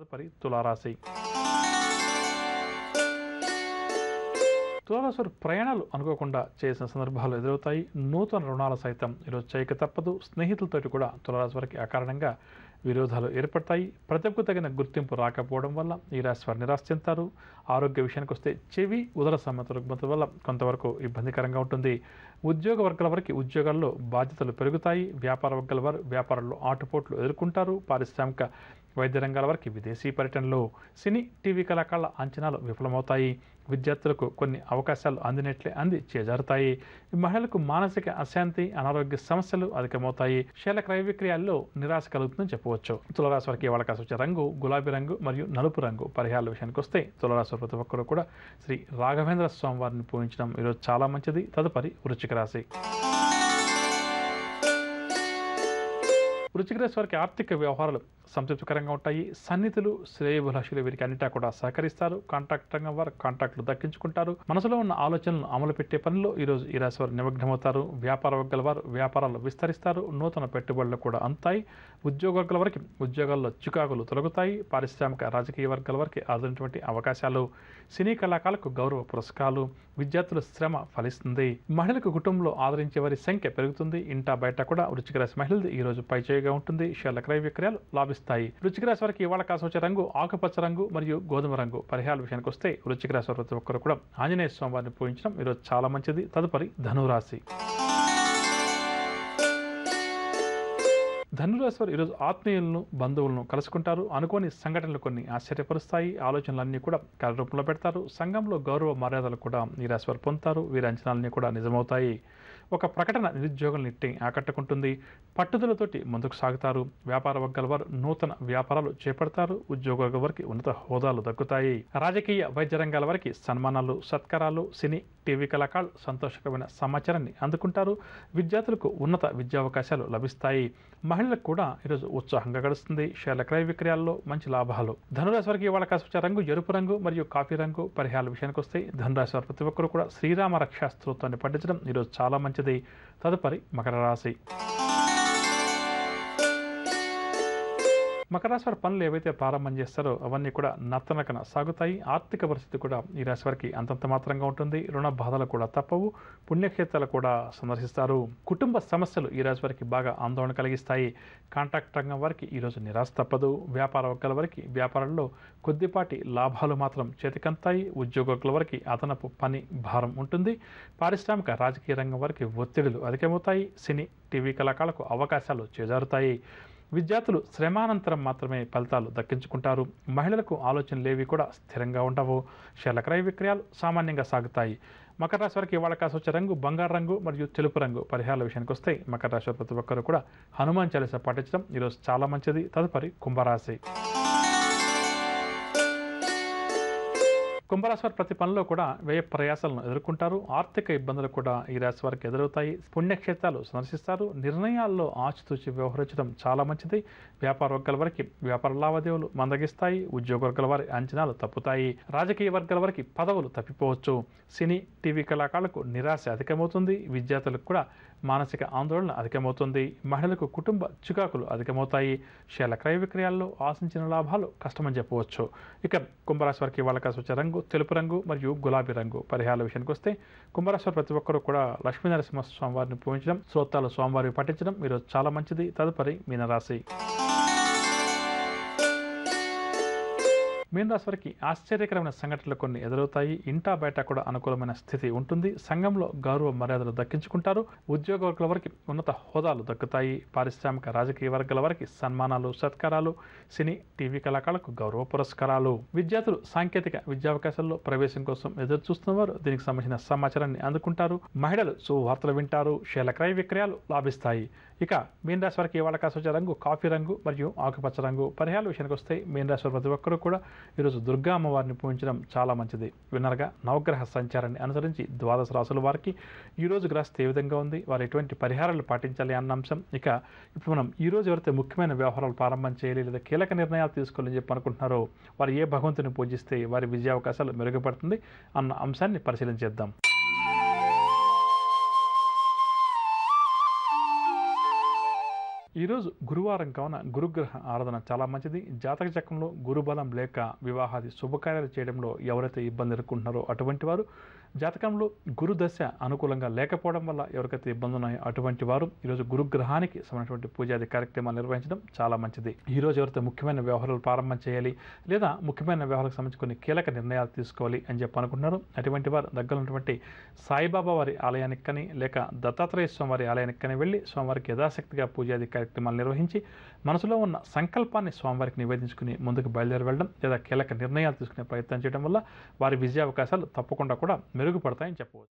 తదుపరి తులారాశి. తులారాశి వారు ప్రయాణాలు అనుకోకుండా చేసిన సందర్భాలు ఎదురవుతాయి. నూతన రుణాలు సైతం ఈరోజు చేయక తప్పదు. స్నేహితులతోటి కూడా తులారాశి వారికి అకారణంగా విరోధాలు ఏర్పడతాయి. ప్రతిభకు తగిన గుర్తింపు రాకపోవడం వల్ల ఈ రాశి వారు నిరాశ చెందుతారు. ఆరోగ్య విషయానికి వస్తే చెవి ఉదర సంబంధ రుగ్మతల వల్ల కొంతవరకు ఇబ్బందికరంగా ఉంటుంది. ఉద్యోగ వర్గాల వారికి ఉద్యోగాల్లో బాధ్యతలు పెరుగుతాయి. వ్యాపార వర్గాల వారు వ్యాపారాల్లో ఆటుపోట్లు ఎదుర్కొంటారు. పారిశ్రామిక వైద్య రంగాల వారికి విదేశీ పర్యటనలో సినీ టీవీ కళాకారుల అంచనాలు విఫలమవుతాయి. విద్యార్థులకు కొన్ని అవకాశాలు అందినట్లే అంది చేజారుతాయి. మహిళలకు మానసిక అశాంతి అనారోగ్య సమస్యలు అధికమవుతాయి. షేర్ల క్రయ విక్రయాల్లో నిరాశ కలుగుతుందని చెప్పవచ్చు. తులారాశి వారికి వాళ్ళ కాసి వచ్చే రంగు గులాబీ రంగు మరియు నలుపు రంగు. పరిహారాల విషయానికి వస్తే తులారాశి ప్రతి ఒక్కరు కూడా శ్రీ రాఘవేంద్ర స్వామి వారిని పూజించడం ఈరోజు చాలా మంచిది. తదుపరి వృశ్చిక రాశి. వృశ్చిక రాశి వారికి ఆర్థిక వ్యవహారాలు సంతృప్తికరంగా ఉంటాయి. సన్నిధులు శ్రేయభిలాషులు వీరికి అన్నిటా కూడా సహకరిస్తారు. కాంట్రాక్ట్ రంగం వారు కాంట్రాక్టులు దక్కించుకుంటారు. మనసులో ఉన్న ఆలోచనలను అమలు పెట్టే పనిలో ఈరోజు ఈ రాశి వారు నిమగ్నమవుతారు. వ్యాపార వర్గాల వారు వ్యాపారాలు విస్తరిస్తారు. నూతన పెట్టుబడులు కూడా అందుతాయి. ఉద్యోగ వర్గాల వారికి ఉద్యోగాల్లో చికాకులు తొలగుతాయి. పారిశ్రామిక రాజకీయ వర్గాల వారికి ఆదరైనటువంటి అవకాశాలు. సినీ కళాకారులకు గౌరవ పురస్కారాలు. విద్యార్థుల శ్రమ ఫలిస్తుంది. మహిళలకు కుటుంబంలో ఆదరించే వారి సంఖ్య పెరుగుతుంది. ఇంటా బయట కూడా వృశ్చిక రాశి మహిళది ఈ రోజు పైచేయిగా ఉంటుంది. షేర్ల క్రయ విక్రయాలు లాభిస్తాయి. వృశ్చిక రాశి వారికి ఇవాళ కాసి వచ్చే రంగు ఆకుపచ్చ రంగు మరియు గోధుమ రంగు. పరిహారాల విషయానికి వస్తే వృశ్చిక రాశి వారు ప్రతి ఒక్కరు కూడా ఆంజనేయ స్వామి వారిని పూజించడం ఈరోజు చాలా మంచిది. తదుపరి ధనురాశి. ధనురాశి వారు ఈరోజు ఆత్మీయులను బంధువులను కలుసుకుంటారు. అనుకోని సంఘటనలు కొన్ని ఆశ్చర్యపరుస్తాయి. ఆలోచనలన్నీ కూడా కార్యరూపంలో పెడతారు. సంఘంలో గౌరవ మర్యాదలు కూడా ఈ రాశి వారు పొందుతారు. వీరి అంచనాలన్నీ కూడా నిజమవుతాయి. ఒక ప్రకటన నిరుద్యోగులనిట్టి ఆకట్టుకుంటుంది. పట్టుదలతోటి ముందుకు సాగుతారు. వ్యాపార వర్గాల వారు నూతన వ్యాపారాలు చేపడతారు. ఉద్యోగ వర్గాల వారికి ఉన్నత హోదాలు దక్కుతాయి. రాజకీయ వైద్య రంగాల వారికి సన్మానాలు సత్కారాలు. సినీ టీవీ కళాకారులు సంతోషకరమైన సమాచారాన్ని అందుకుంటారు. విద్యార్థులకు ఉన్నత విద్యావకాశాలు లభిస్తాయి. మహిళలకు కూడా ఈరోజు ఉత్సాహంగా గడుస్తుంది. షేర్ల క్రయ విక్రయాల్లో మంచి లాభాలు. ధనురాశి వారికి ఇవాళ కాసి వచ్చే రంగు ఎరుపు రంగు మరియు కాఫీ రంగు. పరిహారాల విషయానికి వస్తే ధనురాశి వారు ప్రతి ఒక్కరు కూడా శ్రీరామ రక్షా స్తోత్రాన్ని పఠించడం ఈరోజు చాలా మంచిది. తదుపరి మకర రాశి. మకర రాశి వారి పనులు ఏవైతే ప్రారంభం చేస్తారో అవన్నీ కూడా నత్తనకన సాగుతాయి. ఆర్థిక పరిస్థితి కూడా ఈ రాశి వారికి అంతంత మాత్రంగా ఉంటుంది. రుణ బాధలు కూడా తప్పవు. పుణ్యక్షేత్రాలు కూడా సందర్శిస్తారు. కుటుంబ సమస్యలు ఈ రాశి వారికి బాగా ఆందోళన కలిగిస్తాయి. కాంట్రాక్ట్ రంగం వారికి ఈరోజు నిరాశ తప్పదు. వ్యాపార వర్గాల వారికి వ్యాపారంలో కొద్దిపాటి లాభాలు మాత్రం చేతికంతాయి. ఉద్యోగ వర్గాల వారికి అదనపు పని భారం ఉంటుంది. పారిశ్రామిక రాజకీయ రంగం వారికి ఒత్తిడులు అధికమవుతాయి. సినీ టీవీ కళాకారులకు అవకాశాలు చేజారుతాయి. విద్యార్థులు శ్రమానంతరం మాత్రమే ఫలితాలు దక్కించుకుంటారు. మహిళలకు ఆలోచనలేవి కూడా స్థిరంగా ఉండవు. షేర్ల క్రయ విక్రయాలు సామాన్యంగా సాగుతాయి. మకర రాశి వారికి ఇవాళ కాసి వచ్చే రంగు బంగారు రంగు మరియు తెలుపు రంగు. పరిహారాల విషయానికి వస్తే మకర రాశి ప్రతి ఒక్కరు కూడా హనుమాన్ చాలీసా పాటించడం ఈరోజు చాలా మంచిది. తదుపరి కుంభరాశి. కుంభరాశి వారి ప్రతి పనిలో కూడా వ్యయ ప్రయాసాలను ఎదుర్కొంటారు. ఆర్థిక ఇబ్బందులు కూడా ఈ రాశి వారికి ఎదురవుతాయి. పుణ్యక్షేత్రాలు సందర్శిస్తారు. నిర్ణయాల్లో ఆచితూచి వ్యవహరించడం చాలా మంచిది. వ్యాపార వర్గాల వారికి వ్యాపార లావాదేవీలు మందగిస్తాయి. ఉద్యోగ వర్గాల వారి అంచనాలు తప్పుతాయి. రాజకీయ వర్గాల వారికి పదవులు తప్పిపోవచ్చు. సినీ టీవీ కళాకారులకు నిరాశ అధికమవుతుంది. విద్యార్థులకు కూడా మానసిక ఆందోళన అధికమవుతుంది. మహిళలకు కుటుంబ చికాకులు అధికమవుతాయి. షేర్ల క్రయ విక్రయాల్లో ఆశించిన లాభాలు కష్టమని చెప్పవచ్చు. ఇక కుంభరాశి వారికి వాళ్ళ కాసి వచ్చే రంగు తెలుపు రంగు మరియు గులాబీ రంగు. పరిహారాల విషయానికి వస్తే కుంభరాశి ప్రతి ఒక్కరు కూడా లక్ష్మీనరసింహ స్వామి వారిని పూజించడం స్తోత్రాలు స్వామివారిని పఠించడం ఈరోజు చాలా మంచిది. తదుపరి మీనరాశి. మీనరాశి వారికి ఆశ్చర్యకరమైన సంఘటనలు కొన్ని ఎదురవుతాయి. ఇంటా బయట కూడా అనుకూలమైన స్థితి ఉంటుంది. సంఘంలో గౌరవ మర్యాదలు దక్కించుకుంటారు. ఉద్యోగ వర్గాల వారికి ఉన్నత హోదాలు దక్కుతాయి. పారిశ్రామిక రాజకీయ వర్గాల వారికి సన్మానాలు సత్కారాలు. సినీ టీవీ కళాకారులకు గౌరవ పురస్కారాలు. విద్యార్థులు సాంకేతిక విద్యావకాశాల్లో ప్రవేశం కోసం ఎదురు చూస్తున్నవారు దీనికి సంబంధించిన సమాచారాన్ని అందుకుంటారు. మహిళలు శుభవార్తలు వింటారు. షేర్ల క్రయ విక్రయాలు లాభిస్తాయి. ఇక మీనరాశి వారికి ఇవాళ కాసి వచ్చే రంగు కాఫీ రంగు మరియు ఆకుపచ్చ రంగు. పరిహారాల విషయానికి వస్తే మీనరాశి వారు ప్రతి ఒక్కరు కూడా ఈరోజు దుర్గా అమ్మవారిని పూజించడం చాలా మంచిది. విన్నరగా నవగ్రహ సంచారాన్ని అనుసరించి ద్వాదశ రాశుల వారికి ఈరోజు గ్రహస్థితి ఏ విధంగా ఉంది, వారు ఎటువంటి పరిహారాలు పాటించాలి అన్న అంశం. ఇక ఇప్పుడు మనం ఈరోజు ఎవరైతే ముఖ్యమైన వ్యవహారాలు ప్రారంభం చేయాలి లేదా కీలక నిర్ణయాలు తీసుకోవాలని చెప్పి అనుకుంటున్నారో వారు ఏ భగవంతుని పూజిస్తే వారి విజయావకాశాలు మెరుగుపడుతుంది అన్న అంశాన్ని పరిశీలించేద్దాం. ఈరోజు గురువారం కావున గురుగ్రహ ఆరాధన చాలా మంచిది. జాతక చక్రంలో గురుబలం లేక వివాహాది శుభకార్యాలు చేయడంలో ఎవరైతే ఇబ్బంది ఎదుర్కొంటున్నారో అటువంటి వారు, జాతకంలో గురుదశ అనుకూలంగా లేకపోవడం వల్ల ఎవరికైతే ఇబ్బందులు ఉన్నాయో అటువంటి వారు ఈరోజు గురుగ్రహానికి సంబంధించినటువంటి పూజాది కార్యక్రమాలు నిర్వహించడం చాలా మంచిది. ఈరోజు ఎవరైతే ముఖ్యమైన వ్యవహారాలు ప్రారంభం చేయాలి లేదా ముఖ్యమైన వ్యవహారాలకు సంబంధించి కొన్ని కీలక నిర్ణయాలు తీసుకోవాలి అని చెప్పి అనుకుంటున్నారు అటువంటి వారు దగ్గర ఉన్నటువంటి సాయిబాబా వారి ఆలయానికి కానీ లేక దత్తాత్రేయ స్వామి వారి ఆలయానికి కానీ వెళ్ళి స్వామివారికి యథాశక్తిగా పూజాది కార్యక్రమాలు నిర్వహించి మనసులో ఉన్న సంకల్పాన్ని స్వామివారికి నివేదించుకుని ముందుకు బయలుదేరి వెళ్ళడం లేదా కీలక నిర్ణయాలు తీసుకునే ప్రయత్నం చేయడం వల్ల వారి విజయావకాశాలు తప్పకుండా కూడా మెరుగుపడతాయని చెప్పవచ్చు.